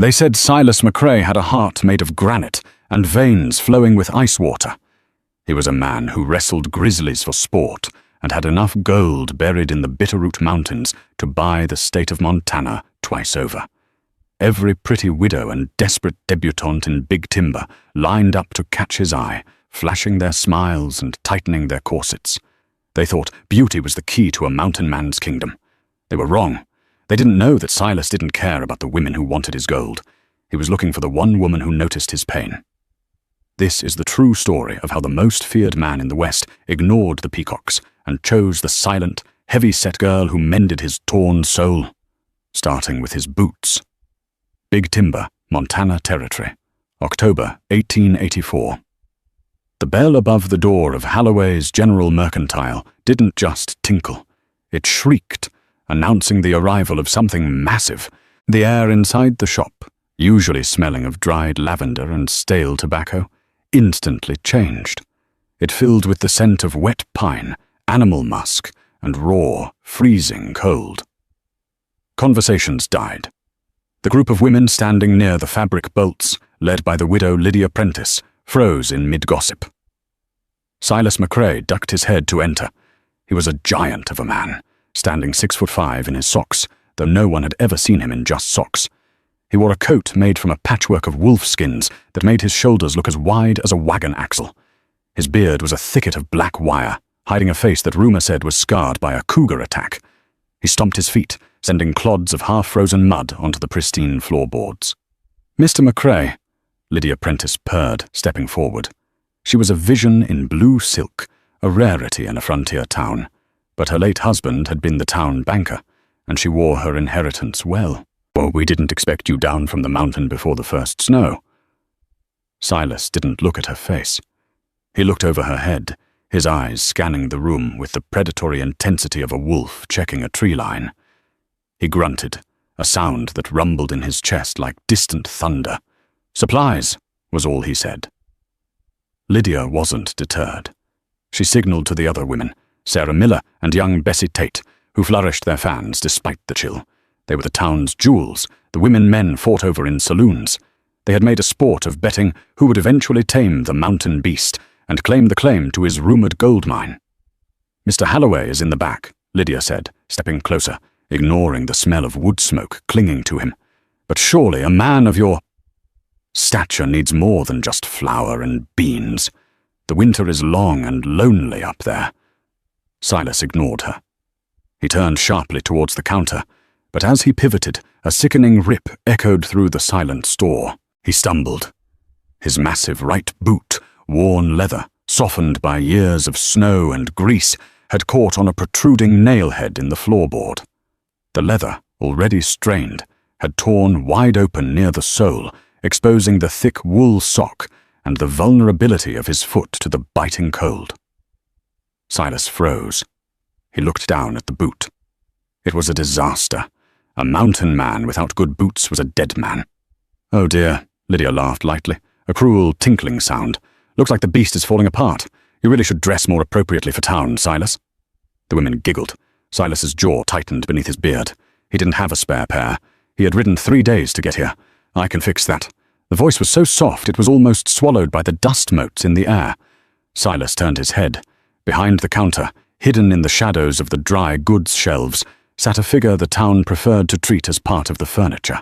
They said Silas McCrae had a heart made of granite and veins flowing with ice water. He was a man who wrestled grizzlies for sport and had enough gold buried in the Bitterroot Mountains to buy the state of Montana twice over. Every pretty widow and desperate debutante in Big Timber lined up to catch his eye, flashing their smiles and tightening their corsets. They thought beauty was the key to a mountain man's kingdom. They were wrong. They didn't know that Silas didn't care about the women who wanted his gold. He was looking for the one woman who noticed his pain. This is the true story of how the most feared man in the West ignored the peacocks and chose the silent, heavy-set girl who mended his torn soul, starting with his boots. Big Timber, Montana Territory, October 1884. The bell above the door of Halloway's General Mercantile didn't just tinkle. It shrieked, announcing the arrival of something massive. The air inside the shop, usually smelling of dried lavender and stale tobacco, instantly changed. It filled with the scent of wet pine, animal musk, and raw, freezing cold. Conversations died. The group of women standing near the fabric bolts, led by the widow Lydia Prentice, froze in mid-gossip. Silas McCrae ducked his head to enter. He was a giant of a man, standing 6'5" in his socks, though no one had ever seen him in just socks. He wore a coat made from a patchwork of wolf skins that made his shoulders look as wide as a wagon axle. His beard was a thicket of black wire, hiding a face that rumor said was scarred by a cougar attack. He stomped his feet, sending clods of half-frozen mud onto the pristine floorboards. "Mr. McCrae," Lydia Prentice purred, stepping forward. She was a vision in blue silk, a rarity in a frontier town, but her late husband had been the town banker, and she wore her inheritance well. "Well, we didn't expect you down from the mountain before the first snow." Silas didn't look at her face. He looked over her head, his eyes scanning the room with the predatory intensity of a wolf checking a tree line. He grunted, a sound that rumbled in his chest like distant thunder. "Supplies," was all he said. Lydia wasn't deterred. She signaled to the other women, Sarah Miller and young Bessie Tate, who flourished their fans despite the chill. They were the town's jewels, the women men fought over in saloons. They had made a sport of betting who would eventually tame the mountain beast and claim the claim to his rumored gold mine. "Mr. Halloway is in the back," Lydia said, stepping closer, ignoring the smell of wood smoke clinging to him. "But surely a man of your stature needs more than just flour and beans. The winter is long and lonely up there." Silas ignored her. He turned sharply towards the counter, but as he pivoted, a sickening rip echoed through the silent store. He stumbled. His massive right boot, worn leather, softened by years of snow and grease, had caught on a protruding nail-head in the floorboard. The leather, already strained, had torn wide open near the sole, exposing the thick wool sock and the vulnerability of his foot to the biting cold. Silas froze. He looked down at the boot. It was a disaster. A mountain man without good boots was a dead man. "Oh dear," Lydia laughed lightly, a cruel tinkling sound. "Looks like the beast is falling apart. You really should dress more appropriately for town, Silas." The women giggled. Silas's jaw tightened beneath his beard. He didn't have a spare pair. He had ridden 3 days to get here. "I can fix that." The voice was so soft it was almost swallowed by the dust motes in the air. Silas turned his head. Behind the counter, hidden in the shadows of the dry goods shelves, sat a figure the town preferred to treat as part of the furniture.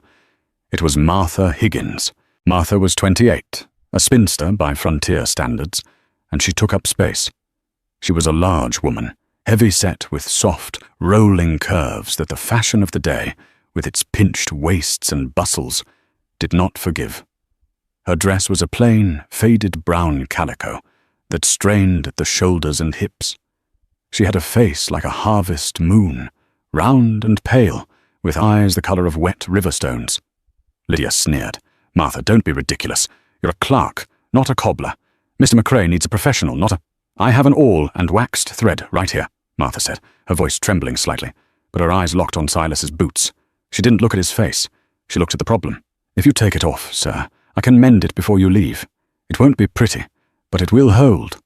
It was Martha Higgins. Martha was 28, a spinster by frontier standards, and she took up space. She was a large woman, heavy-set with soft, rolling curves that the fashion of the day, with its pinched waists and bustles, did not forgive. Her dress was a plain, faded brown calico that strained at the shoulders and hips. She had a face like a harvest moon, round and pale, with eyes the color of wet river stones. Lydia sneered. "Martha, don't be ridiculous. You're a clerk, not a cobbler. Mr. McCrae needs a professional, not a—" "I have an awl and waxed thread right here," Martha said, her voice trembling slightly, but her eyes locked on Silas's boots. She didn't look at his face. She looked at the problem. "If you take it off, sir, I can mend it before you leave. It won't be pretty, but it will hold."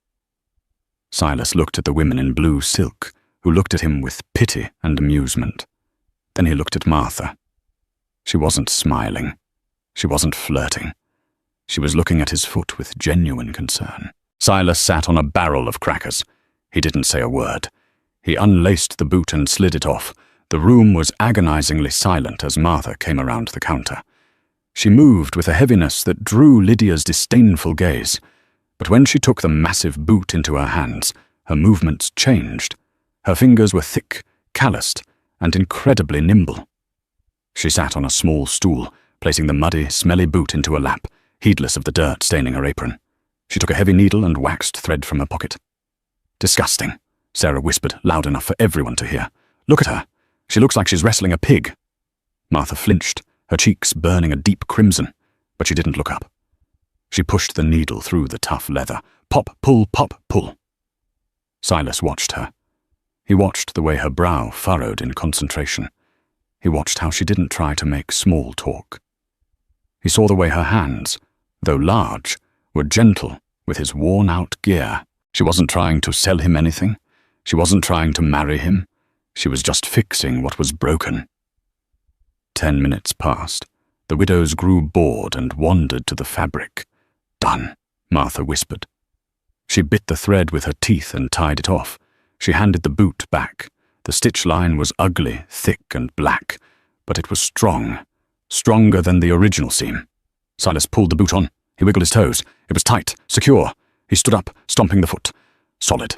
Silas looked at the women in blue silk, who looked at him with pity and amusement. Then he looked at Martha. She wasn't smiling. She wasn't flirting. She was looking at his foot with genuine concern. Silas sat on a barrel of crackers. He didn't say a word. He unlaced the boot and slid it off. The room was agonizingly silent as Martha came around the counter. She moved with a heaviness that drew Lydia's disdainful gaze. But when she took the massive boot into her hands, her movements changed. Her fingers were thick, calloused, and incredibly nimble. She sat on a small stool, placing the muddy, smelly boot into her lap, heedless of the dirt staining her apron. She took a heavy needle and waxed thread from her pocket. "Disgusting," Sarah whispered, loud enough for everyone to hear. "Look at her. She looks like she's wrestling a pig." Martha flinched, her cheeks burning a deep crimson, but she didn't look up. She pushed the needle through the tough leather. Pop, pull, pop, pull. Silas watched her. He watched the way her brow furrowed in concentration. He watched how she didn't try to make small talk. He saw the way her hands, though large, were gentle with his worn-out gear. She wasn't trying to sell him anything. She wasn't trying to marry him. She was just fixing what was broken. 10 minutes passed. The widows grew bored and wandered to the fabric. "Done," Martha whispered. She bit the thread with her teeth and tied it off. She handed the boot back. The stitch line was ugly, thick and black, but it was strong, stronger than the original seam. Silas pulled the boot on. He wiggled his toes. It was tight, secure. He stood up, stomping the foot. Solid.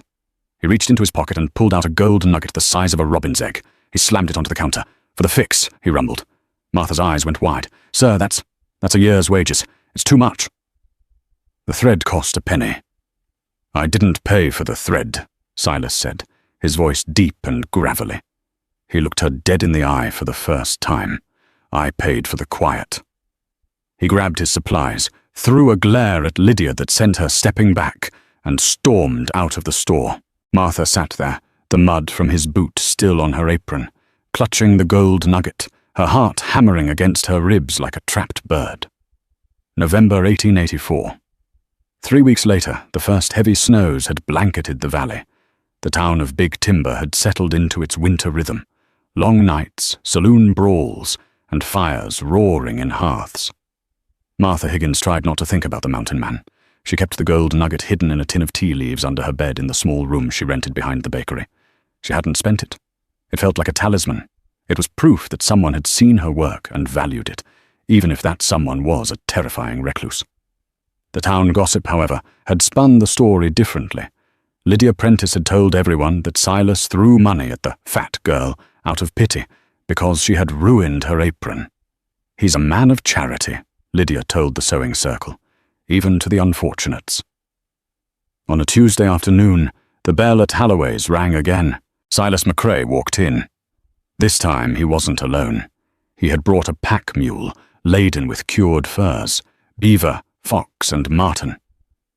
He reached into his pocket and pulled out a gold nugget the size of a robin's egg. He slammed it onto the counter. "For the fix," he rumbled. Martha's eyes went wide. "Sir, that's a year's wages. It's too much." The thread cost a penny. "I didn't pay for the thread," Silas said, his voice deep and gravelly. He looked her dead in the eye for the first time. "I paid for the quiet." He grabbed his supplies, threw a glare at Lydia that sent her stepping back, and stormed out of the store. Martha sat there, the mud from his boot still on her apron, clutching the gold nugget, her heart hammering against her ribs like a trapped bird. November 1884. 3 weeks later, the first heavy snows had blanketed the valley. The town of Big Timber had settled into its winter rhythm. Long nights, saloon brawls, and fires roaring in hearths. Martha Higgins tried not to think about the mountain man. She kept the gold nugget hidden in a tin of tea leaves under her bed in the small room she rented behind the bakery. She hadn't spent it. It felt like a talisman. It was proof that someone had seen her work and valued it, even if that someone was a terrifying recluse. The town gossip, however, had spun the story differently. Lydia Prentice had told everyone that Silas threw money at the fat girl out of pity because she had ruined her apron. "He's a man of charity," Lydia told the sewing circle, even to the unfortunates. On a Tuesday afternoon, the bell at Holloway's rang again. Silas McCrae walked in. This time he wasn't alone. He had brought a pack mule laden with cured furs, beaver, fox, and marten.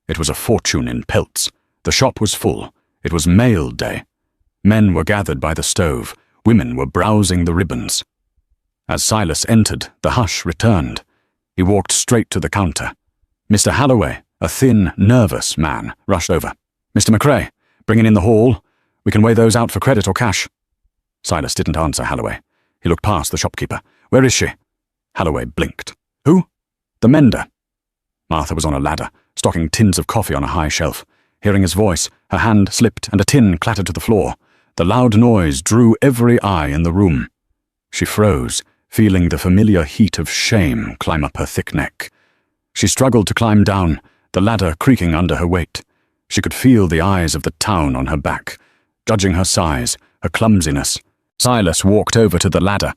It was a fortune in pelts. The shop was full. It was mail day. Men were gathered by the stove. Women were browsing the ribbons. As Silas entered, the hush returned. He walked straight to the counter. Mr. Holloway, a thin, nervous man, rushed over. "Mr. McCrae, bringing in the haul. We can weigh those out for credit or cash." Silas didn't answer Holloway. He looked past the shopkeeper. "Where is she?" Holloway blinked. "Who?" "The mender." Martha was on a ladder, stocking tins of coffee on a high shelf. Hearing his voice, her hand slipped and a tin clattered to the floor. The loud noise drew every eye in the room. She froze, feeling the familiar heat of shame climb up her thick neck. She struggled to climb down, the ladder creaking under her weight. She could feel the eyes of the town on her back, judging her size, her clumsiness. Silas walked over to the ladder.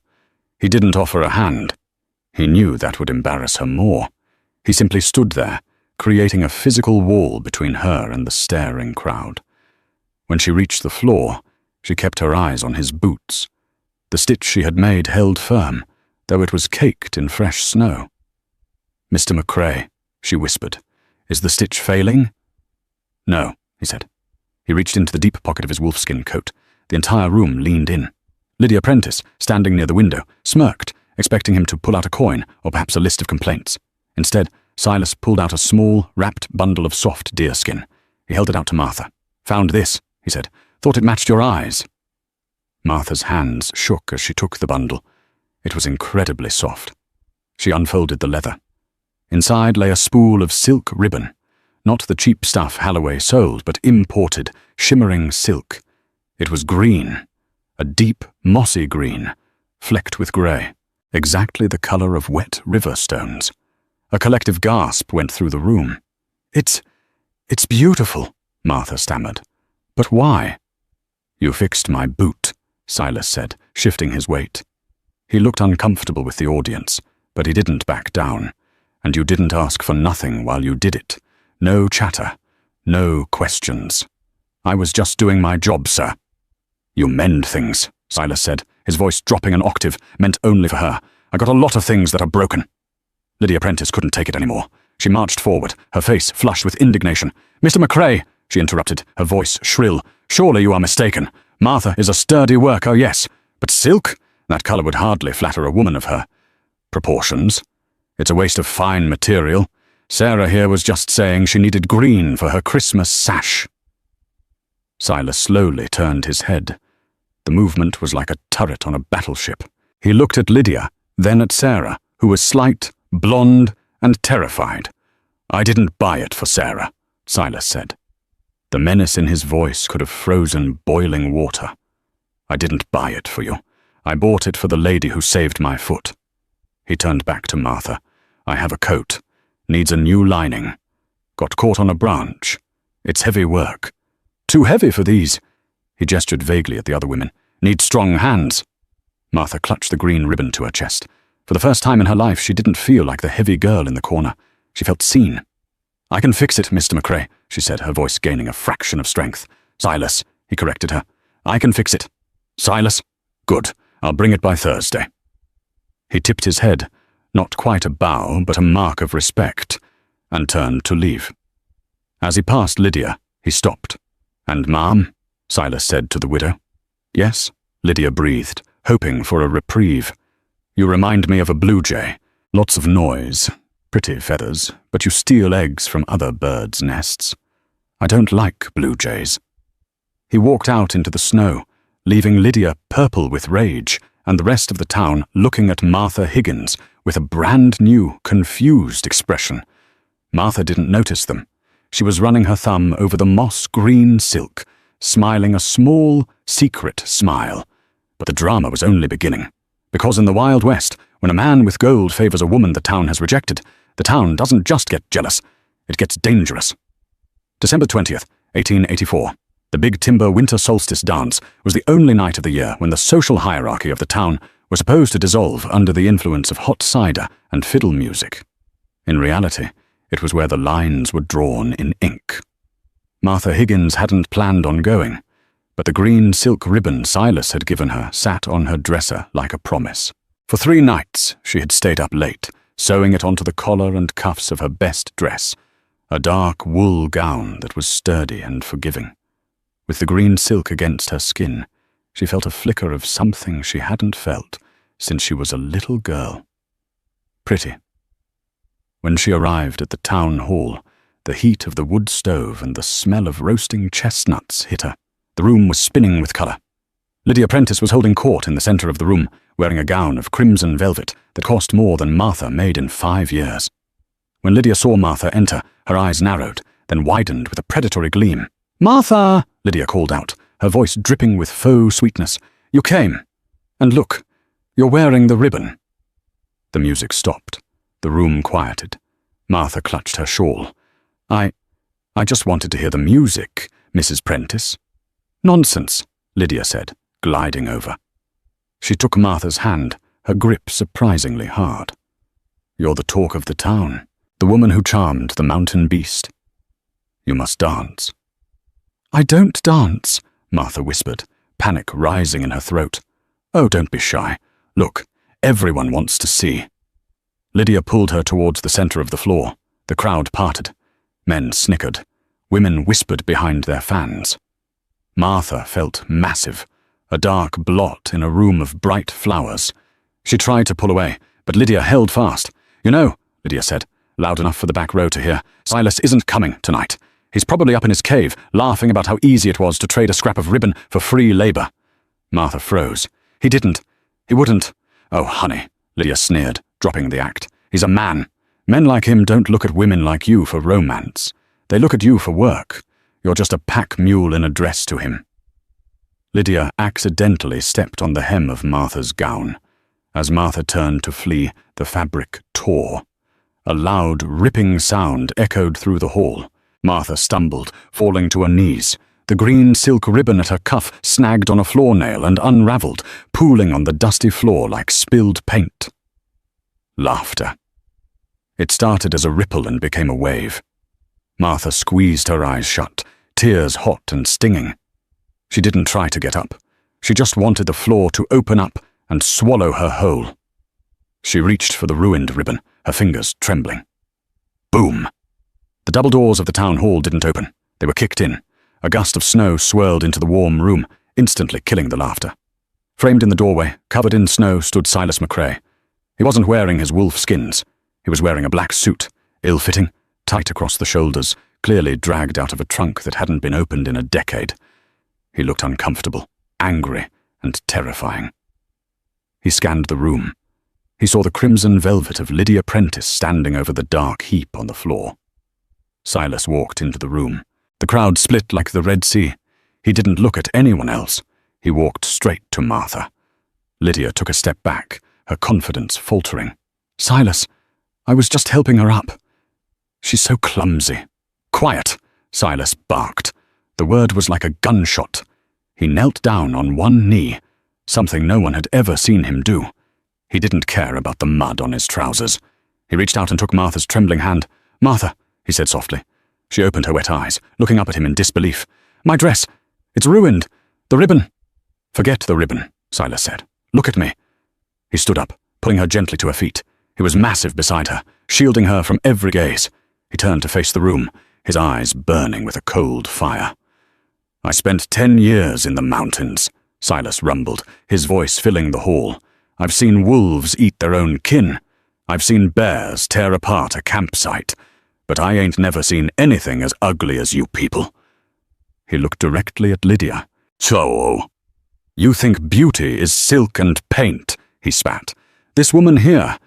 He didn't offer a hand. He knew that would embarrass her more. He simply stood there, creating a physical wall between her and the staring crowd. When she reached the floor, she kept her eyes on his boots. The stitch she had made held firm, though it was caked in fresh snow. "Mr. McCrae," she whispered, "is the stitch failing?" "No," he said. He reached into the deep pocket of his wolfskin coat. The entire room leaned in. Lydia Prentice, standing near the window, smirked, expecting him to pull out a coin or perhaps a list of complaints. Instead, Silas pulled out a small, wrapped bundle of soft deerskin. He held it out to Martha. "Found this," he said. "Thought it matched your eyes." Martha's hands shook as she took the bundle. It was incredibly soft. She unfolded the leather. Inside lay a spool of silk ribbon, not the cheap stuff Halloway sold, but imported, shimmering silk. It was green, a deep, mossy green, flecked with grey, exactly the colour of wet river stones. A collective gasp went through the room. It's beautiful," Martha stammered. "But why?" "You fixed my boot," Silas said, shifting his weight. He looked uncomfortable with the audience, but he didn't back down. "And you didn't ask for nothing while you did it. No chatter, no questions. I was just doing my job, sir." "You mend things," Silas said, his voice dropping an octave, meant only for her. "I got a lot of things that are broken." Lydia Prentice couldn't take it anymore. She marched forward, her face flushed with indignation. "Mr. McCrae," she interrupted, her voice shrill, "surely you are mistaken. Martha is a sturdy worker, yes, but silk? That colour would hardly flatter a woman of her proportions. It's a waste of fine material. Sarah here was just saying she needed green for her Christmas sash." Silas slowly turned his head. The movement was like a turret on a battleship. He looked at Lydia, then at Sarah, who was slight, blonde, and terrified. "I didn't buy it for Sarah," Silas said. The menace in his voice could have frozen boiling water. "I didn't buy it for you. I bought it for the lady who saved my foot." He turned back to Martha. "I have a coat. Needs a new lining. Got caught on a branch. It's heavy work." "Too heavy for these." He gestured vaguely at the other women. "Need strong hands." Martha clutched the green ribbon to her chest. For the first time in her life, she didn't feel like the heavy girl in the corner. She felt seen. "I can fix it, Mr. McCrae," she said, her voice gaining a fraction of strength. "Silas," he corrected her. "I can fix it." "Silas? Good. I'll bring it by Thursday." He tipped his head, not quite a bow, but a mark of respect, and turned to leave. As he passed Lydia, he stopped. "And Ma'am?" Silas said to the widow. "Yes," Lydia breathed, hoping for a reprieve. "You remind me of a blue jay. Lots of noise, pretty feathers, but you steal eggs from other birds' nests. I don't like blue jays." He walked out into the snow, leaving Lydia purple with rage, and the rest of the town looking at Martha Higgins with a brand-new, confused expression. Martha didn't notice them. She was running her thumb over the moss-green silk, smiling a small, secret smile. But the drama was only beginning. Because in the Wild West, when a man with gold favors a woman the town has rejected, the town doesn't just get jealous, it gets dangerous. December 20th, 1884. The Big Timber Winter Solstice Dance was the only night of the year when the social hierarchy of the town was supposed to dissolve under the influence of hot cider and fiddle music. In reality, it was where the lines were drawn in ink. Martha Higgins hadn't planned on going, but the green silk ribbon Silas had given her sat on her dresser like a promise. For 3 nights she had stayed up late, sewing it onto the collar and cuffs of her best dress, a dark wool gown that was sturdy and forgiving. With the green silk against her skin, she felt a flicker of something she hadn't felt since she was a little girl. Pretty. When she arrived at the town hall, the heat of the wood stove and the smell of roasting chestnuts hit her. The room was spinning with colour. Lydia Prentice was holding court in the centre of the room, wearing a gown of crimson velvet that cost more than Martha made in 5 years. When Lydia saw Martha enter, her eyes narrowed, then widened with a predatory gleam. "Martha!" Lydia called out, her voice dripping with faux sweetness. "You came. And look, you're wearing the ribbon." The music stopped. The room quieted. Martha clutched her shawl. I just wanted to hear the music, Mrs. Prentice." "Nonsense," Lydia said, gliding over. She took Martha's hand, her grip surprisingly hard. "You're the talk of the town, the woman who charmed the mountain beast. You must dance." "I don't dance," Martha whispered, panic rising in her throat. "Oh, don't be shy. Look, everyone wants to see." Lydia pulled her towards the centre of the floor. The crowd parted. Men snickered. Women whispered behind their fans. Martha felt massive, a dark blot in a room of bright flowers. She tried to pull away, but Lydia held fast. "You know," Lydia said, loud enough for the back row to hear, "Silas isn't coming tonight. He's probably up in his cave, laughing about how easy it was to trade a scrap of ribbon for free labour." Martha froze. He wouldn't. "Oh, honey," Lydia sneered, dropping the act. "He's a man. Men like him don't look at women like you for romance. They look at you for work. You're just a pack mule in a dress to him." Lydia accidentally stepped on the hem of Martha's gown. As Martha turned to flee, the fabric tore. A loud, ripping sound echoed through the hall. Martha stumbled, falling to her knees. The green silk ribbon at her cuff snagged on a floor nail and unraveled, pooling on the dusty floor like spilled paint. Laughter. It started as a ripple and became a wave. Martha squeezed her eyes shut, tears hot and stinging. She didn't try to get up. She just wanted the floor to open up and swallow her whole. She reached for the ruined ribbon, her fingers trembling. Boom! The double doors of the town hall didn't open. They were kicked in. A gust of snow swirled into the warm room, instantly killing the laughter. Framed in the doorway, covered in snow, stood Silas McCrae. He wasn't wearing his wolf skins. He was wearing a black suit, ill-fitting, tight across the shoulders, clearly dragged out of a trunk that hadn't been opened in a decade. He looked uncomfortable, angry, and terrifying. He scanned the room. He saw the crimson velvet of Lydia Prentice standing over the dark heap on the floor. Silas walked into the room. The crowd split like the Red Sea. He didn't look at anyone else. He walked straight to Martha. Lydia took a step back, her confidence faltering. "Silas, I was just helping her up." "She's so clumsy." "Quiet," Silas barked. The word was like a gunshot. He knelt down on one knee, something no one had ever seen him do. He didn't care about the mud on his trousers. He reached out and took Martha's trembling hand. "Martha," he said softly. She opened her wet eyes, looking up at him in disbelief. "My dress! It's ruined! The ribbon!" "Forget the ribbon," Silas said. "Look at me." He stood up, pulling her gently to her feet. He was massive beside her, shielding her from every gaze. He turned to face the room, his eyes burning with a cold fire. "I spent 10 years in the mountains," Silas rumbled, his voice filling the hall. "I've seen wolves eat their own kin. I've seen bears tear apart a campsite. But I ain't never seen anything as ugly as you people." He looked directly at Lydia. "So, you think beauty is silk and paint," he spat. "This woman here,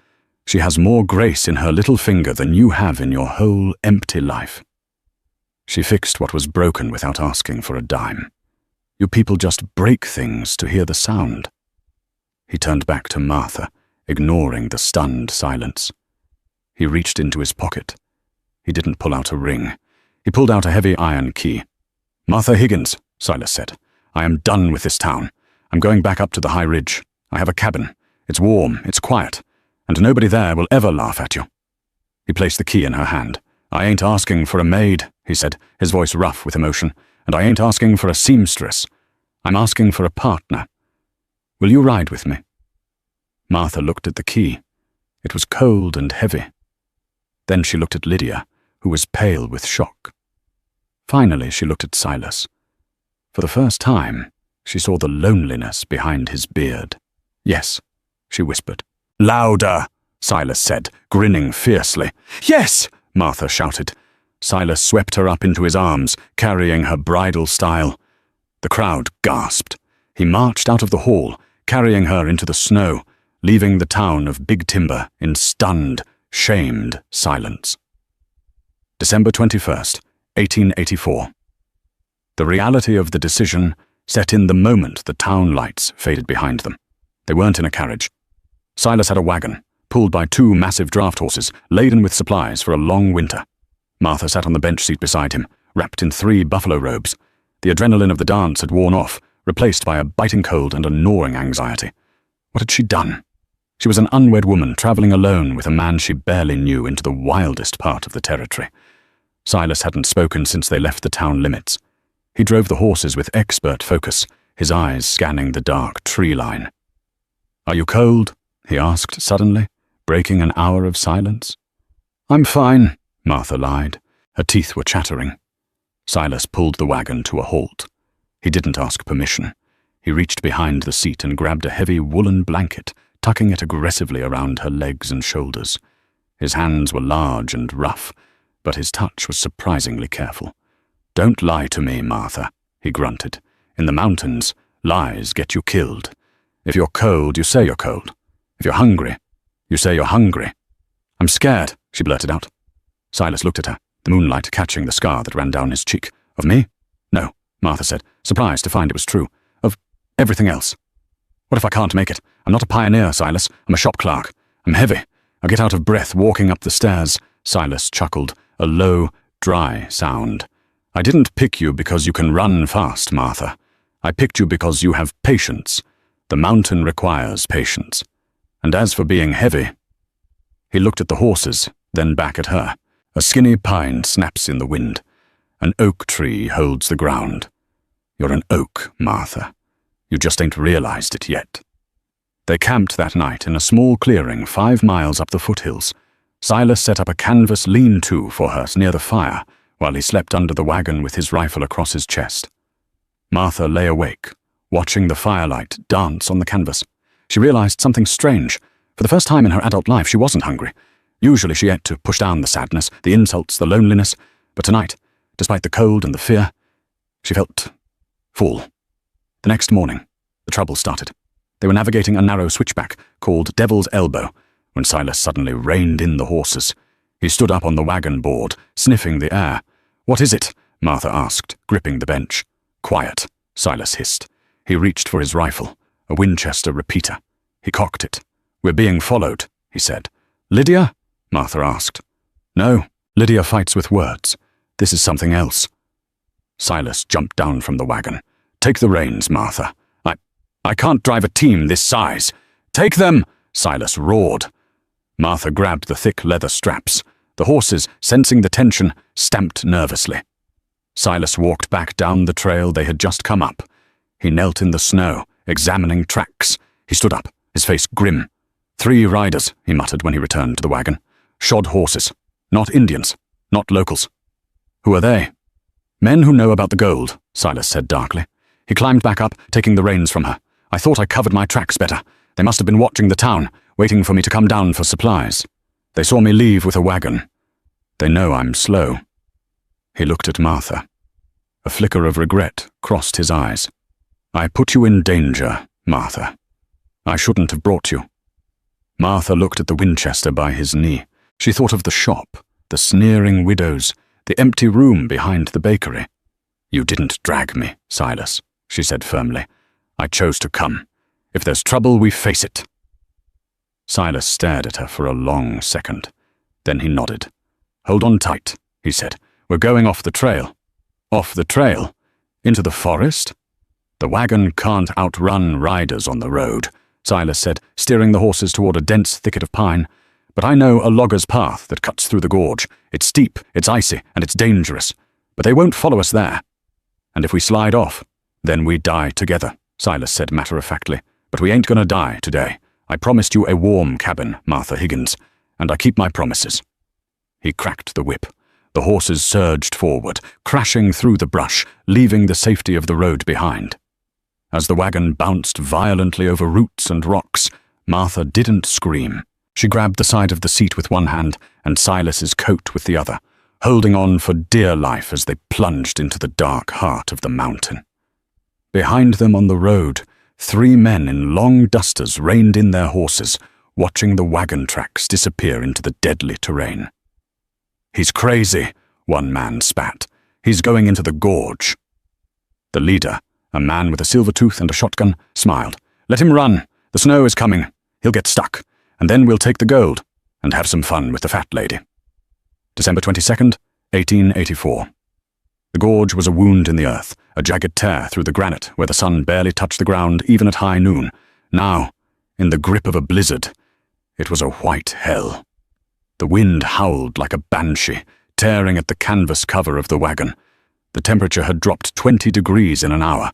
she has more grace in her little finger than you have in your whole empty life." She fixed what was broken without asking for a dime. "You people just break things to hear the sound." He turned back to Martha, ignoring the stunned silence. He reached into his pocket. He didn't pull out a ring. He pulled out a heavy iron key. "Martha Higgins," Silas said, "I am done with this town. I'm going back up to the high ridge. I have a cabin. It's warm, it's quiet, and nobody there will ever laugh at you." He placed the key in her hand. "I ain't asking for a maid," he said, his voice rough with emotion, "and I ain't asking for a seamstress. I'm asking for a partner. Will you ride with me?" Martha looked at the key. It was cold and heavy. Then she looked at Lydia, who was pale with shock. Finally, she looked at Silas. For the first time, she saw the loneliness behind his beard. "Yes," she whispered. "Louder," Silas said, grinning fiercely. "Yes!" Martha shouted. Silas swept her up into his arms, carrying her bridal style. The crowd gasped. He marched out of the hall, carrying her into the snow, leaving the town of Big Timber in stunned, shamed silence. December 21st, 1884. The reality of the decision set in the moment the town lights faded behind them. They weren't in a carriage. Silas had a wagon, pulled by 2 massive draft horses, laden with supplies for a long winter. Martha sat on the bench seat beside him, wrapped in 3 buffalo robes. The adrenaline of the dance had worn off, replaced by a biting cold and a gnawing anxiety. What had she done? She was an unwed woman traveling alone with a man she barely knew into the wildest part of the territory. Silas hadn't spoken since they left the town limits. He drove the horses with expert focus, his eyes scanning the dark tree line. "Are you cold?" he asked suddenly, breaking an hour of silence. "I'm fine," Martha lied. Her teeth were chattering. Silas pulled the wagon to a halt. He didn't ask permission. He reached behind the seat and grabbed a heavy woolen blanket, tucking it aggressively around her legs and shoulders. His hands were large and rough, but his touch was surprisingly careful. "Don't lie to me, Martha," he grunted. "In the mountains, lies get you killed. If you're cold, you say you're cold. If you're hungry, You say you're hungry. I'm scared, she blurted out. Silas looked at her, the moonlight catching the scar that ran down his cheek. Of me? No, Martha said, surprised to find it was true. Of everything else. What if I can't make it? I'm not a pioneer, Silas. I'm a shop clerk. I'm heavy. I'll get out of breath walking up the stairs. Silas chuckled, a low, dry sound. I didn't pick you because you can run fast, Martha. I picked you because you have patience. The mountain requires patience. And as for being heavy... He looked at the horses, then back at her. A skinny pine snaps in the wind. An oak tree holds the ground. You're an oak, Martha. You just ain't realized it yet. They camped that night in a small clearing 5 miles up the foothills. Silas set up a canvas lean-to for her near the fire, while he slept under the wagon with his rifle across his chest. Martha lay awake, watching the firelight dance on the canvas. She realized something strange. For the first time in her adult life, she wasn't hungry. Usually she ate to push down the sadness, the insults, the loneliness. But tonight, despite the cold and the fear, she felt full. The next morning, the trouble started. They were navigating a narrow switchback called Devil's Elbow when Silas suddenly reined in the horses. He stood up on the wagon board, sniffing the air. "What is it?" Martha asked, gripping the bench. "Quiet," Silas hissed. He reached for his rifle, a Winchester repeater. He cocked it. "We're being followed," he said. "Lydia?" Martha asked. "No, Lydia fights with words. This is something else." Silas jumped down from the wagon. "Take the reins, Martha. I can't drive a team this size." "Take them!" Silas roared. Martha grabbed the thick leather straps. The horses, sensing the tension, stamped nervously. Silas walked back down the trail they had just come up. He knelt in the snow, examining tracks. He stood up, his face grim. "3 riders," he muttered when he returned to the wagon. "Shod horses. Not Indians. Not locals." "Who are they?" "Men who know about the gold," Silas said darkly. He climbed back up, taking the reins from her. "I thought I covered my tracks better. They must have been watching the town, waiting for me to come down for supplies. They saw me leave with a wagon. They know I'm slow." He looked at Martha. A flicker of regret crossed his eyes. "I put you in danger, Martha. I shouldn't have brought you." Martha looked at the Winchester by his knee. She thought of the shop, the sneering widows, the empty room behind the bakery. "You didn't drag me, Silas," she said firmly. "I chose to come. If there's trouble, we face it." Silas stared at her for a long second. Then he nodded. "Hold on tight," he said. "We're going off the trail." "Off the trail? Into the forest?" "The wagon can't outrun riders on the road," Silas said, steering the horses toward a dense thicket of pine. "But I know a logger's path that cuts through the gorge. It's steep, it's icy, and it's dangerous. But they won't follow us there. And if we slide off, then we die together," Silas said matter-of-factly. "But we ain't gonna die today. I promised you a warm cabin, Martha Higgins, and I keep my promises." He cracked the whip. The horses surged forward, crashing through the brush, leaving the safety of the road behind. As the wagon bounced violently over roots and rocks, Martha didn't scream. She grabbed the side of the seat with one hand and Silas's coat with the other, holding on for dear life as they plunged into the dark heart of the mountain. Behind them on the road, 3 men in long dusters reined in their horses, watching the wagon tracks disappear into the deadly terrain. "He's crazy," one man spat. "He's going into the gorge." The leader, a man with a silver tooth and a shotgun, smiled. "Let him run. The snow is coming. He'll get stuck. And then we'll take the gold and have some fun with the fat lady." December 22nd, 1884. The gorge was a wound in the earth, a jagged tear through the granite where the sun barely touched the ground even at high noon. Now, in the grip of a blizzard, it was a white hell. The wind howled like a banshee, tearing at the canvas cover of the wagon. The temperature had dropped 20 degrees in an hour.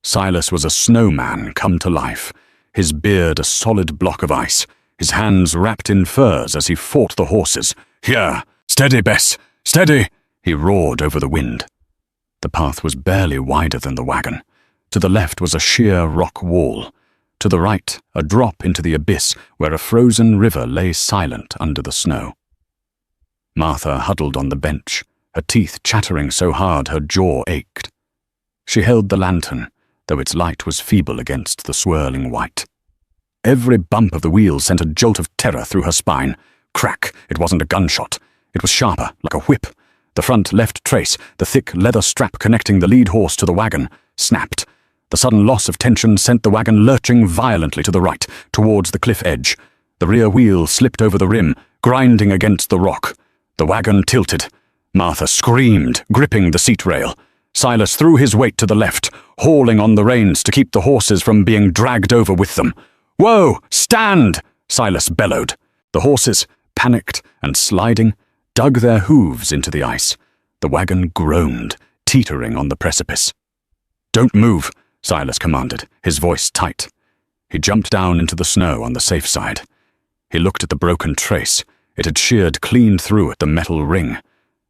Silas was a snowman come to life, his beard a solid block of ice, his hands wrapped in furs as he fought the horses. "Here! Steady, Bess! Steady!" he roared over the wind. The path was barely wider than the wagon. To the left was a sheer rock wall. To the right, a drop into the abyss where a frozen river lay silent under the snow. Martha huddled on the bench, her teeth chattering so hard her jaw ached. She held the lantern, though its light was feeble against the swirling white. Every bump of the wheel sent a jolt of terror through her spine. Crack! It wasn't a gunshot. It was sharper, like a whip. The front left trace, the thick leather strap connecting the lead horse to the wagon, snapped. The sudden loss of tension sent the wagon lurching violently to the right, towards the cliff edge. The rear wheel slipped over the rim, grinding against the rock. The wagon tilted. Martha screamed, gripping the seat rail. Silas threw his weight to the left, hauling on the reins to keep the horses from being dragged over with them. "Whoa! Stand!" Silas bellowed. The horses, panicked and sliding, dug their hooves into the ice. The wagon groaned, teetering on the precipice. "Don't move," Silas commanded, his voice tight. He jumped down into the snow on the safe side. He looked at the broken trace. It had sheared clean through at the metal ring.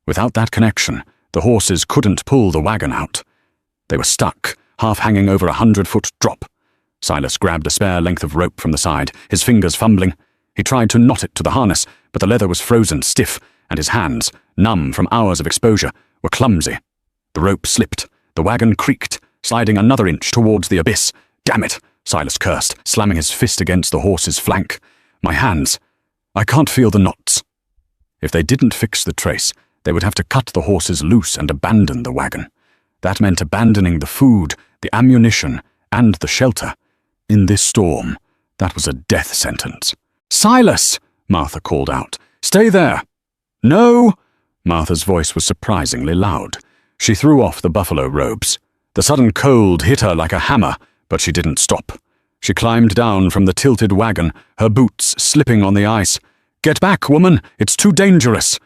Without that connection, the horses couldn't pull the wagon out. They were stuck, half hanging over a 100-foot drop. Silas grabbed a spare length of rope from the side, his fingers fumbling. He tried to knot it to the harness, but the leather was frozen stiff, and his hands, numb from hours of exposure, were clumsy. The rope slipped. The wagon creaked, sliding another inch towards the abyss. "Damn it!" Silas cursed, slamming his fist against the horse's flank. "My hands. I can't feel the knots." If they didn't fix the trace, they would have to cut the horses loose and abandon the wagon. That meant abandoning the food, the ammunition, and the shelter. In this storm, that was a death sentence. "Silas!" Martha called out. "Stay there!" "No!" Martha's voice was surprisingly loud. She threw off the buffalo robes. The sudden cold hit her like a hammer, but she didn't stop. She climbed down from the tilted wagon, her boots slipping on the ice. "Get back, woman! It's too dangerous!"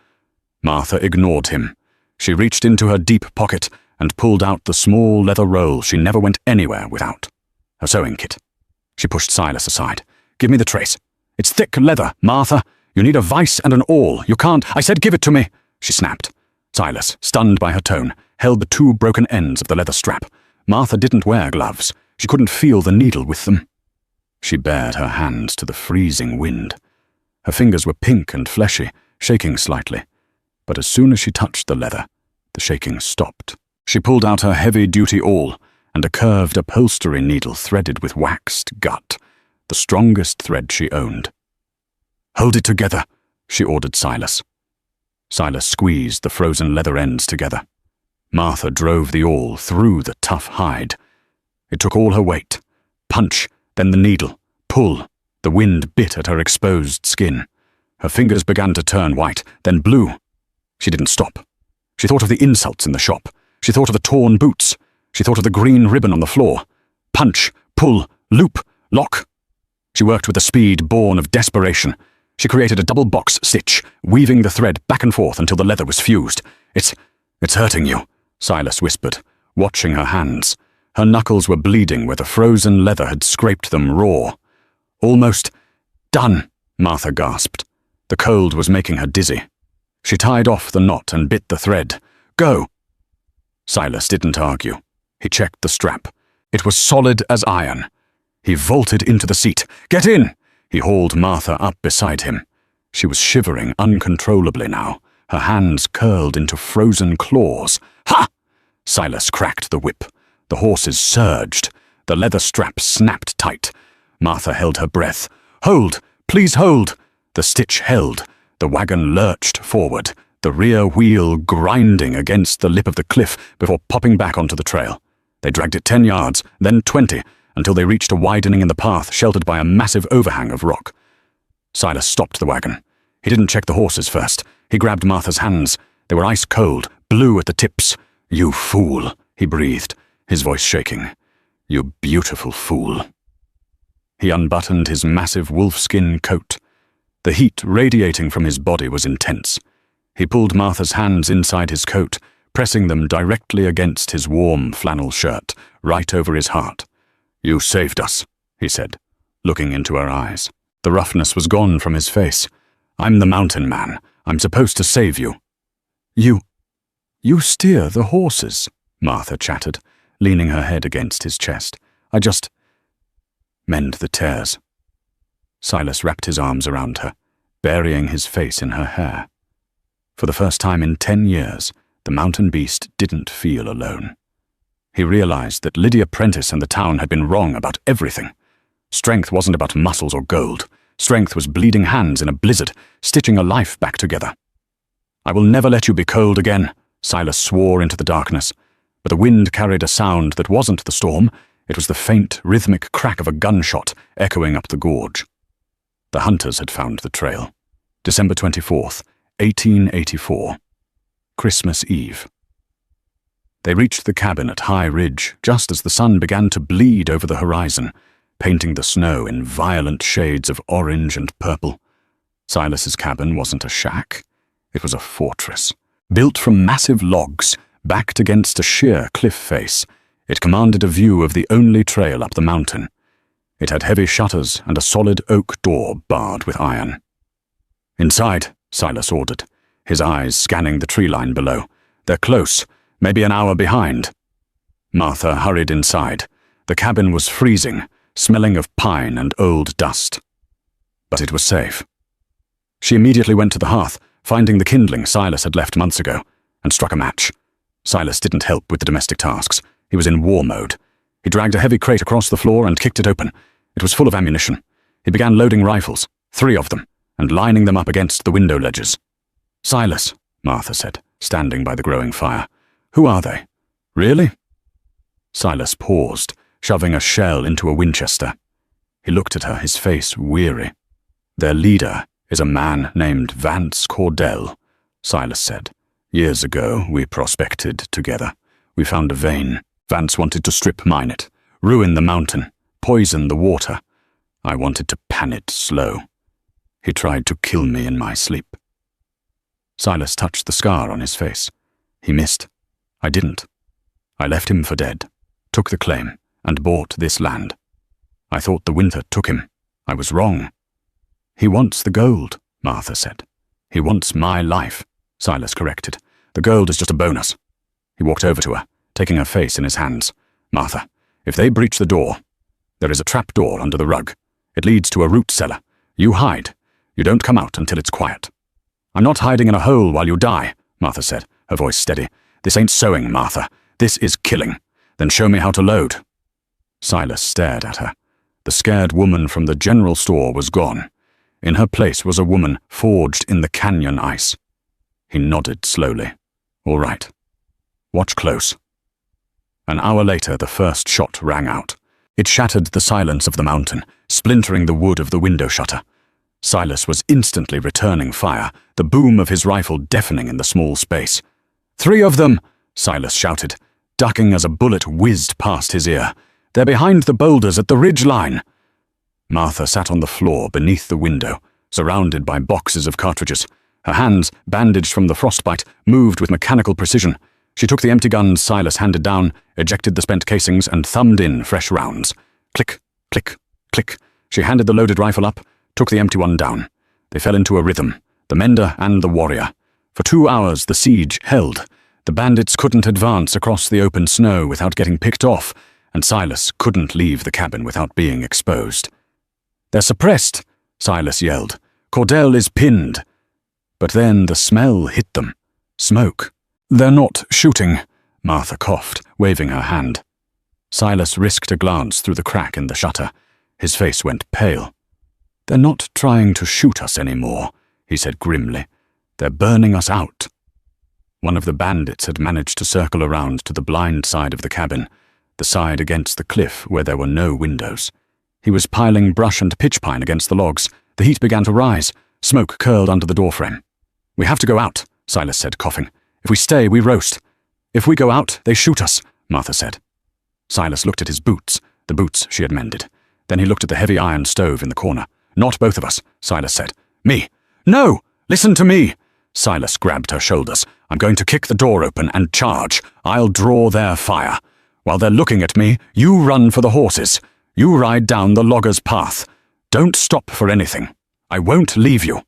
Martha ignored him. She reached into her deep pocket and pulled out the small leather roll she never went anywhere without. Her sewing kit. She pushed Silas aside. "Give me the trace. It's thick leather, Martha. You need a vise and an awl. You can't— I said give it to me!" she snapped. Silas, stunned by her tone, held the two broken ends of the leather strap. Martha didn't wear gloves. She couldn't feel the needle with them. She bared her hands to the freezing wind. Her fingers were pink and fleshy, shaking slightly. But as soon as she touched the leather, the shaking stopped. She pulled out her heavy-duty awl and a curved upholstery needle threaded with waxed gut, the strongest thread she owned. "Hold it together," she ordered Silas. Silas squeezed the frozen leather ends together. Martha drove the awl through the tough hide. It took all her weight. Punch, then the needle. Pull. The wind bit at her exposed skin. Her fingers began to turn white, then blue. She didn't stop. She thought of the insults in the shop. She thought of the torn boots. She thought of the green ribbon on the floor. Punch, pull, loop, lock. She worked with a speed born of desperation. She created a double box stitch, weaving the thread back and forth until the leather was fused. It's hurting you," Silas whispered, watching her hands. Her knuckles were bleeding where the frozen leather had scraped them raw. "Almost done," Martha gasped. The cold was making her dizzy. She tied off the knot and bit the thread. "Go!" Silas didn't argue. He checked the strap. It was solid as iron. He vaulted into the seat. "Get in!" He hauled Martha up beside him. She was shivering uncontrollably now, her hands curled into frozen claws. "Ha!" Silas cracked the whip. The horses surged. The leather strap snapped tight. Martha held her breath. "Hold! Please hold!" The stitch held. The wagon lurched forward, the rear wheel grinding against the lip of the cliff before popping back onto the trail. They dragged it 10 yards, then 20, until they reached a widening in the path sheltered by a massive overhang of rock. Silas stopped the wagon. He didn't check the horses first. He grabbed Martha's hands. They were ice cold, blue at the tips. "You fool," he breathed, his voice shaking. "You beautiful fool." He unbuttoned his massive wolfskin coat. The heat radiating from his body was intense. He pulled Martha's hands inside his coat, pressing them directly against his warm flannel shirt, right over his heart. "You saved us," he said, looking into her eyes. The roughness was gone from his face. "I'm the mountain man. I'm supposed to save you." You steer the horses," Martha chattered, leaning her head against his chest. "I just mend the tears." Silas wrapped his arms around her, burying his face in her hair. For the first time in 10 years, the mountain beast didn't feel alone. He realized that Lydia Prentice and the town had been wrong about everything. Strength wasn't about muscles or gold. Strength was bleeding hands in a blizzard, stitching a life back together. "I will never let you be cold again," Silas swore into the darkness. But the wind carried a sound that wasn't the storm. It was the faint, rhythmic crack of a gunshot echoing up the gorge. The hunters had found the trail. December 24th, 1884. Christmas Eve. They reached the cabin at High Ridge just as the sun began to bleed over the horizon, painting the snow in violent shades of orange and purple. Silas's cabin wasn't a shack. It was a fortress. Built from massive logs, backed against a sheer cliff face, it commanded a view of the only trail up the mountain. It had heavy shutters and a solid oak door barred with iron. "Inside," Silas ordered, his eyes scanning the tree line below. "They're close, maybe an hour behind." Martha hurried inside. The cabin was freezing, smelling of pine and old dust. But it was safe. She immediately went to the hearth, finding the kindling Silas had left months ago, and struck a match. Silas didn't help with the domestic tasks. He was in war mode. He dragged a heavy crate across the floor and kicked it open. It was full of ammunition. He began loading rifles, 3 of them, and lining them up against the window ledges. "Silas," Martha said, standing by the growing fire. "Who are they? Really?" Silas paused, shoving a shell into a Winchester. He looked at her, his face weary. "Their leader is a man named Vance Cordell," Silas said. "Years ago, we prospected together. We found a vein. Vance wanted to strip mine it, ruin the mountain, poison the water. I wanted to pan it slow. He tried to kill me in my sleep." Silas touched the scar on his face. "He missed. I didn't. I left him for dead, took the claim, and bought this land. I thought the winter took him. I was wrong." "He wants the gold," Martha said. "He wants my life," Silas corrected. "The gold is just a bonus." He walked over to her, taking her face in his hands. "Martha, if they breach the door, there is a trap door under the rug. It leads to a root cellar. You hide. You don't come out until it's quiet." "I'm not hiding in a hole while you die," Martha said, her voice steady. "This ain't sewing, Martha. This is killing. Then show me how to load." Silas stared at her. The scared woman from the general store was gone. In her place was a woman forged in the canyon ice. He nodded slowly. "All right. Watch close." An hour later, the first shot rang out. It shattered the silence of the mountain, splintering the wood of the window shutter. Silas was instantly returning fire, the boom of his rifle deafening in the small space. "3 of them!" Silas shouted, ducking as a bullet whizzed past his ear. "They're behind the boulders at the ridge line." Martha sat on the floor beneath the window, surrounded by boxes of cartridges. Her hands, bandaged from the frostbite, moved with mechanical precision. She took the empty guns Silas handed down, ejected the spent casings, and thumbed in fresh rounds. Click, click, click. She handed the loaded rifle up, took the empty one down. They fell into a rhythm, the mender and the warrior. For 2 hours the siege held. The bandits couldn't advance across the open snow without getting picked off, and Silas couldn't leave the cabin without being exposed. "They're suppressed," Silas yelled. "Cordell is pinned." But then the smell hit them. Smoke. "They're not shooting," Martha coughed, waving her hand. Silas risked a glance through the crack in the shutter. His face went pale. "They're not trying to shoot us anymore," he said grimly. "They're burning us out." One of the bandits had managed to circle around to the blind side of the cabin, the side against the cliff where there were no windows. He was piling brush and pitch pine against the logs. The heat began to rise. Smoke curled under the doorframe. "We have to go out," Silas said, coughing. "If we stay, we roast." "If we go out, they shoot us," Martha said. Silas looked at his boots, the boots she had mended. Then he looked at the heavy iron stove in the corner. "Not both of us," Silas said. "Me." "No! Listen to me!" Silas grabbed her shoulders. "I'm going to kick the door open and charge. I'll draw their fire. While they're looking at me, you run for the horses. You ride down the logger's path. Don't stop for anything. I won't leave you."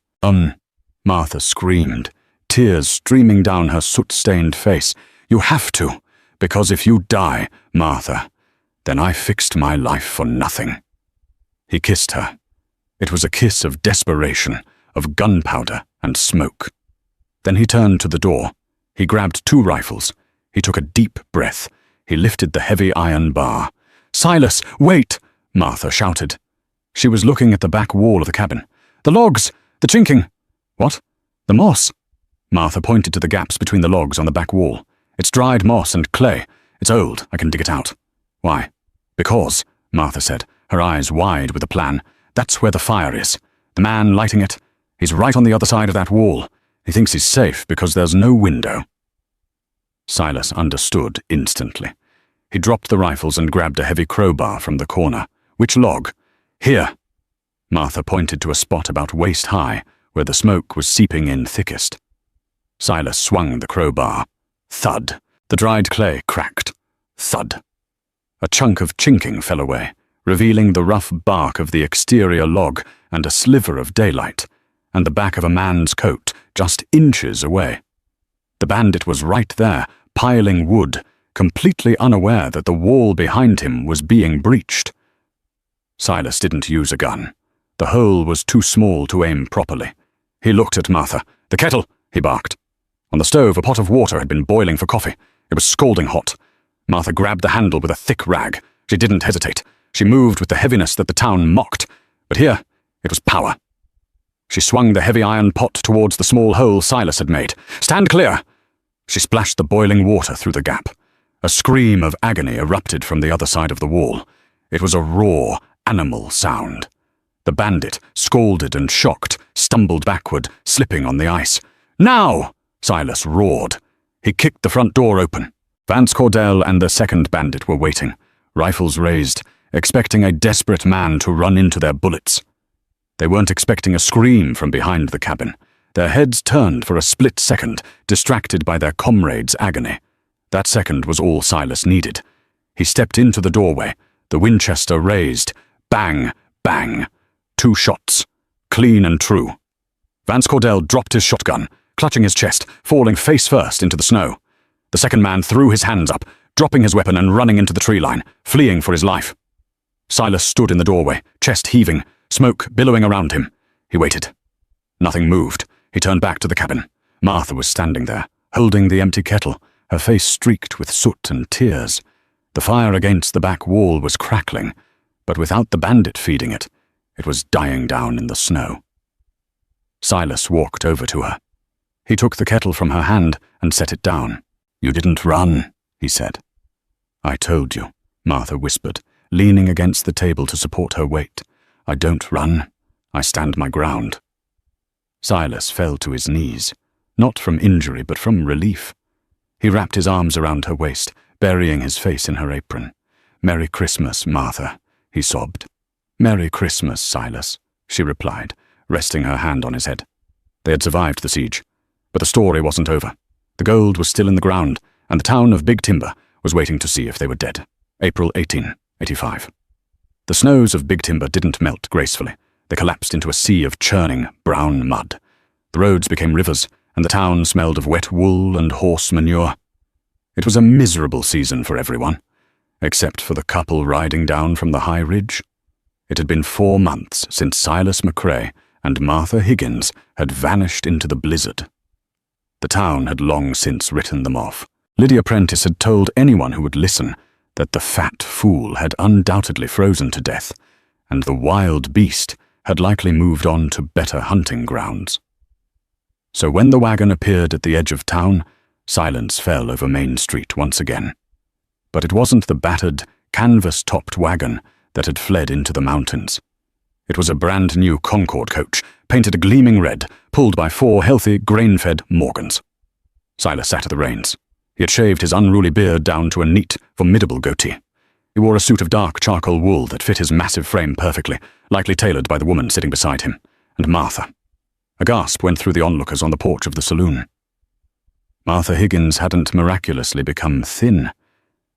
Martha screamed, tears streaming down her soot-stained face. "You have to, because if you die, Martha, then I fixed my life for nothing." He kissed her. It was a kiss of desperation, of gunpowder and smoke. Then he turned to the door. He grabbed 2 rifles. He took a deep breath. He lifted the heavy iron bar. "Silas, wait!" Martha shouted. She was looking at the back wall of the cabin. "The logs! The chinking!" "What? The moss?" Martha pointed to the gaps between the logs on the back wall. "It's dried moss and clay. It's old. I can dig it out." "Why?" "Because," Martha said, her eyes wide with a plan. "That's where the fire is. The man lighting it, he's right on the other side of that wall. He thinks he's safe because there's no window." Silas understood instantly. He dropped the rifles and grabbed a heavy crowbar from the corner. "Which log?" "Here." Martha pointed to a spot about waist high, where the smoke was seeping in thickest. Silas swung the crowbar. Thud. The dried clay cracked. Thud. A chunk of chinking fell away, revealing the rough bark of the exterior log and a sliver of daylight, and the back of a man's coat just inches away. The bandit was right there, piling wood, completely unaware that the wall behind him was being breached. Silas didn't use a gun. The hole was too small to aim properly. He looked at Martha. "The kettle," he barked. On the stove, a pot of water had been boiling for coffee. It was scalding hot. Martha grabbed the handle with a thick rag. She didn't hesitate. She moved with the heaviness that the town mocked. But here, it was power. She swung the heavy iron pot towards the small hole Silas had made. "Stand clear!" She splashed the boiling water through the gap. A scream of agony erupted from the other side of the wall. It was a raw, animal sound. The bandit, scalded and shocked, stumbled backward, slipping on the ice. "Now!" Silas roared. He kicked the front door open. Vance Cordell and the second bandit were waiting, rifles raised, expecting a desperate man to run into their bullets. They weren't expecting a scream from behind the cabin. Their heads turned for a split second, distracted by their comrade's agony. That second was all Silas needed. He stepped into the doorway, the Winchester raised. Bang, bang. 2 shots, clean and true. Vance Cordell dropped his shotgun, clutching his chest, falling face first into the snow. The second man threw his hands up, dropping his weapon and running into the tree line, fleeing for his life. Silas stood in the doorway, chest heaving, smoke billowing around him. He waited. Nothing moved. He turned back to the cabin. Martha was standing there, holding the empty kettle, her face streaked with soot and tears. The fire against the back wall was crackling, but without the bandit feeding it, it was dying down in the snow. Silas walked over to her. He took the kettle from her hand and set it down. "You didn't run," he said. "I told you," Martha whispered, leaning against the table to support her weight. "I don't run. I stand my ground." Silas fell to his knees, not from injury but from relief. He wrapped his arms around her waist, burying his face in her apron. "Merry Christmas, Martha," he sobbed. "Merry Christmas, Silas," she replied, resting her hand on his head. They had survived the siege, but the story wasn't over. The gold was still in the ground, and the town of Big Timber was waiting to see if they were dead. April 1885. The snows of Big Timber didn't melt gracefully. They collapsed into a sea of churning, brown mud. The roads became rivers, and the town smelled of wet wool and horse manure. It was a miserable season for everyone, except for the couple riding down from the high ridge. It had been 4 months since Silas McCrae and Martha Higgins had vanished into the blizzard. The town had long since written them off. Lydia Prentice had told anyone who would listen that the fat fool had undoubtedly frozen to death, and the wild beast had likely moved on to better hunting grounds. So when the wagon appeared at the edge of town, silence fell over Main Street once again. But it wasn't the battered, canvas-topped wagon that had fled into the mountains. It was a brand-new Concord coach, painted a gleaming red, pulled by 4 healthy, grain-fed Morgans. Silas sat at the reins. He had shaved his unruly beard down to a neat, formidable goatee. He wore a suit of dark charcoal wool that fit his massive frame perfectly, likely tailored by the woman sitting beside him, and Martha. A gasp went through the onlookers on the porch of the saloon. Martha Higgins hadn't miraculously become thin.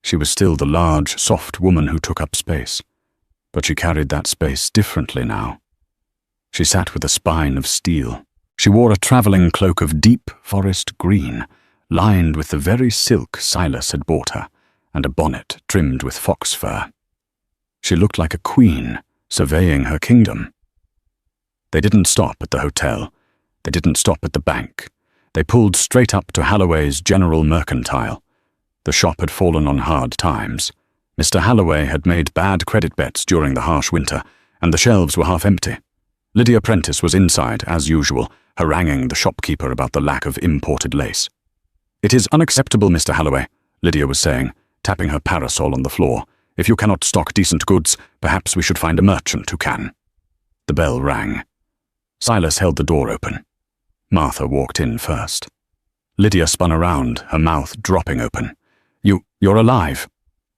She was still the large, soft woman who took up space. But she carried that space differently now. She sat with a spine of steel. She wore a traveling cloak of deep forest green, lined with the very silk Silas had bought her, and a bonnet trimmed with fox fur. She looked like a queen, surveying her kingdom. They didn't stop at the hotel. They didn't stop at the bank. They pulled straight up to Halloway's General Mercantile. The shop had fallen on hard times. Mr. Halloway had made bad credit bets during the harsh winter, and the shelves were half empty. Lydia Prentice was inside, as usual, haranguing the shopkeeper about the lack of imported lace. "It is unacceptable, Mr. Halloway," Lydia was saying, tapping her parasol on the floor. "If you cannot stock decent goods, perhaps we should find a merchant who can." The bell rang. Silas held the door open. Martha walked in first. Lydia spun around, her mouth dropping open. You're alive."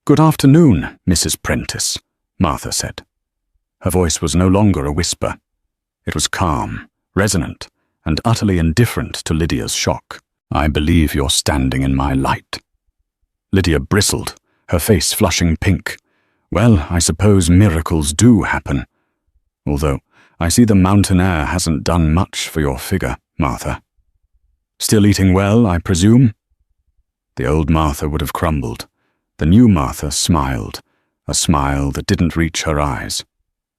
"Good afternoon, Mrs. Prentice," Martha said. Her voice was no longer a whisper. It was calm, resonant, and utterly indifferent to Lydia's shock. "I believe you're standing in my light." Lydia bristled, her face flushing pink. "Well, I suppose miracles do happen. Although, I see the mountain air hasn't done much for your figure, Martha. Still eating well, I presume?" The old Martha would have crumbled. The new Martha smiled, a smile that didn't reach her eyes.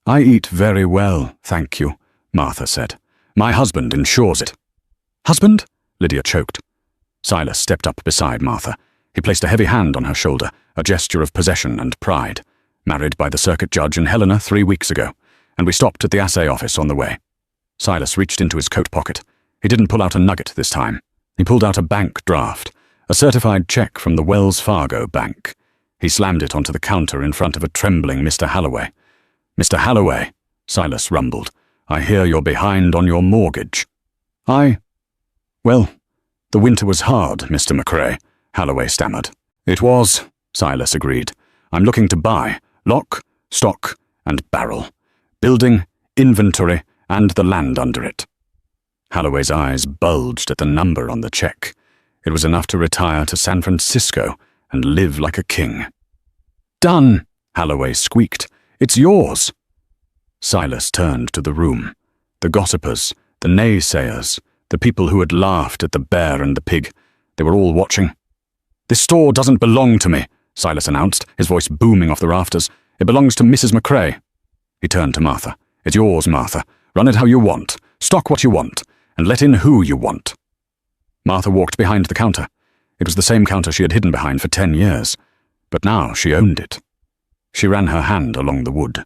"I eat very well, thank you," Martha said. "My husband ensures it." "Husband?" Lydia choked. Silas stepped up beside Martha. He placed a heavy hand on her shoulder, a gesture of possession and pride. "Married by the circuit judge and Helena 3 weeks ago, and we stopped at the assay office on the way." Silas reached into his coat pocket. He didn't pull out a nugget this time. He pulled out a bank draft, a certified check from the Wells Fargo Bank. He slammed it onto the counter in front of a trembling Mr. Halloway. "Mr. Halloway," Silas rumbled, "I hear you're behind on your mortgage." Well, the winter was hard, Mr. McCrae," Halloway stammered. "It was," Silas agreed. "I'm looking to buy, lock, stock, and barrel. Building, inventory, and the land under it." Halloway's eyes bulged at the number on the check. It was enough to retire to San Francisco and live like a king. "Done," Halloway squeaked. "It's yours." Silas turned to the room. The gossipers, the naysayers, the people who had laughed at the bear and the pig. They were all watching. "This store doesn't belong to me," Silas announced, his voice booming off the rafters. "It belongs to Mrs. McCrae." He turned to Martha. "It's yours, Martha. Run it how you want. Stock what you want. And let in who you want." Martha walked behind the counter. It was the same counter she had hidden behind for 10 years. But now she owned it. She ran her hand along the wood.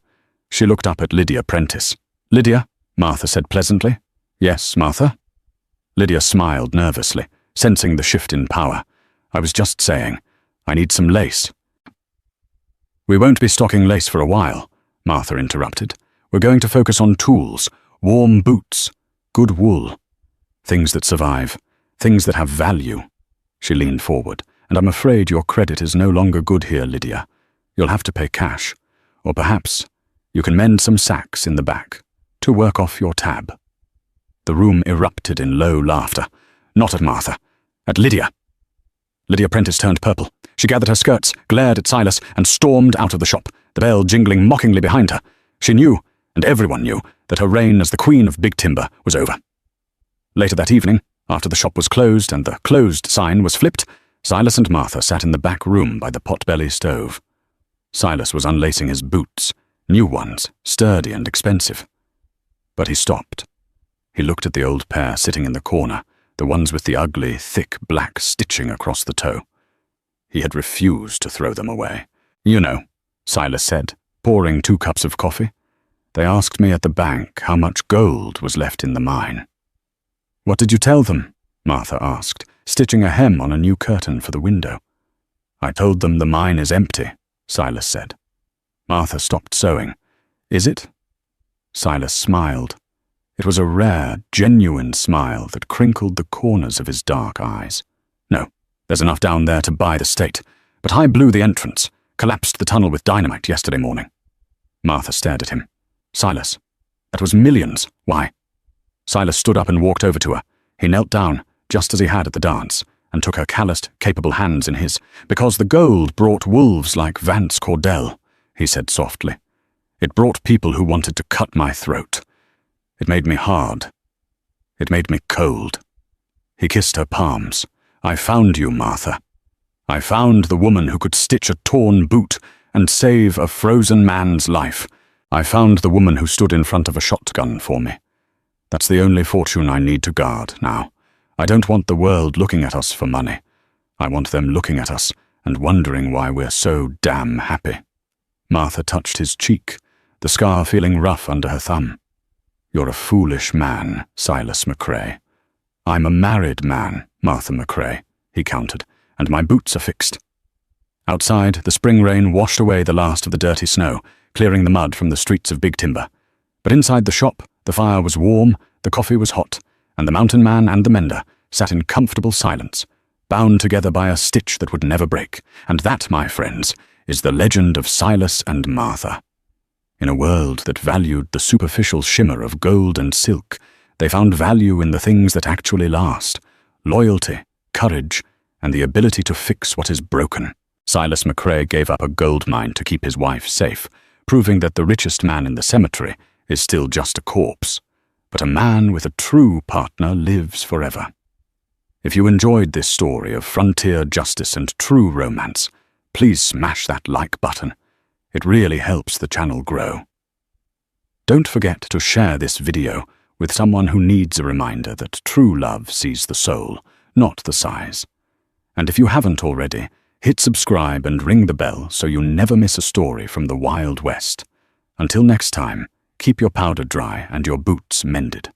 She looked up at Lydia Prentice. "Lydia," Martha said pleasantly. "Yes, Martha?" Lydia smiled nervously, sensing the shift in power. "I was just saying, I need some lace." "We won't be stocking lace for a while," Martha interrupted. "We're going to focus on tools, warm boots, good wool. Things that survive, things that have value." She leaned forward. "And I'm afraid your credit is no longer good here, Lydia. You'll have to pay cash. Or perhaps you can mend some sacks in the back to work off your tab." The room erupted in low laughter. Not at Martha. At Lydia. Lydia Prentice turned purple. She gathered her skirts, glared at Silas, and stormed out of the shop, the bell jingling mockingly behind her. She knew, and everyone knew, that her reign as the Queen of Big Timber was over. Later that evening, after the shop was closed and the closed sign was flipped, Silas and Martha sat in the back room by the potbelly stove. Silas was unlacing his boots, new ones, sturdy and expensive. But he stopped. He looked at the old pair sitting in the corner, the ones with the ugly, thick black stitching across the toe. He had refused to throw them away. "You know," Silas said, pouring 2 cups of coffee. "They asked me at the bank how much gold was left in the mine." "What did you tell them?" Martha asked, stitching a hem on a new curtain for the window. "I told them the mine is empty," Silas said. Martha stopped sewing. "Is it?" Silas smiled. It was a rare, genuine smile that crinkled the corners of his dark eyes. "No, there's enough down there to buy the state, but I blew the entrance, collapsed the tunnel with dynamite yesterday morning." Martha stared at him. "Silas, that was millions. Why?" Silas stood up and walked over to her. He knelt down, just as he had at the dance, and took her calloused, capable hands in his. "Because the gold brought wolves like Vance Cordell," he said softly. "It brought people who wanted to cut my throat. It made me hard. It made me cold." He kissed her palms. "I found you, Martha. I found the woman who could stitch a torn boot and save a frozen man's life. I found the woman who stood in front of a shotgun for me. That's the only fortune I need to guard now. I don't want the world looking at us for money. I want them looking at us and wondering why we're so damn happy." Martha touched his cheek, the scar feeling rough under her thumb. "You're a foolish man, Silas McCrae." "I'm a married man, Martha McCrae," he countered, "and my boots are fixed." Outside, the spring rain washed away the last of the dirty snow, clearing the mud from the streets of Big Timber. But inside the shop, the fire was warm, the coffee was hot, and the mountain man and the mender sat in comfortable silence, bound together by a stitch that would never break. And that, my friends, is the legend of Silas and Martha. In a world that valued the superficial shimmer of gold and silk, they found value in the things that actually last: loyalty, courage, and the ability to fix what is broken. Silas McCrae gave up a gold mine to keep his wife safe, proving that the richest man in the cemetery is still just a corpse. But a man with a true partner lives forever. If you enjoyed this story of frontier justice and true romance, please smash that like button. It really helps the channel grow. Don't forget to share this video with someone who needs a reminder that true love sees the soul, not the size. And if you haven't already, hit subscribe and ring the bell so you never miss a story from the Wild West. Until next time, keep your powder dry and your boots mended.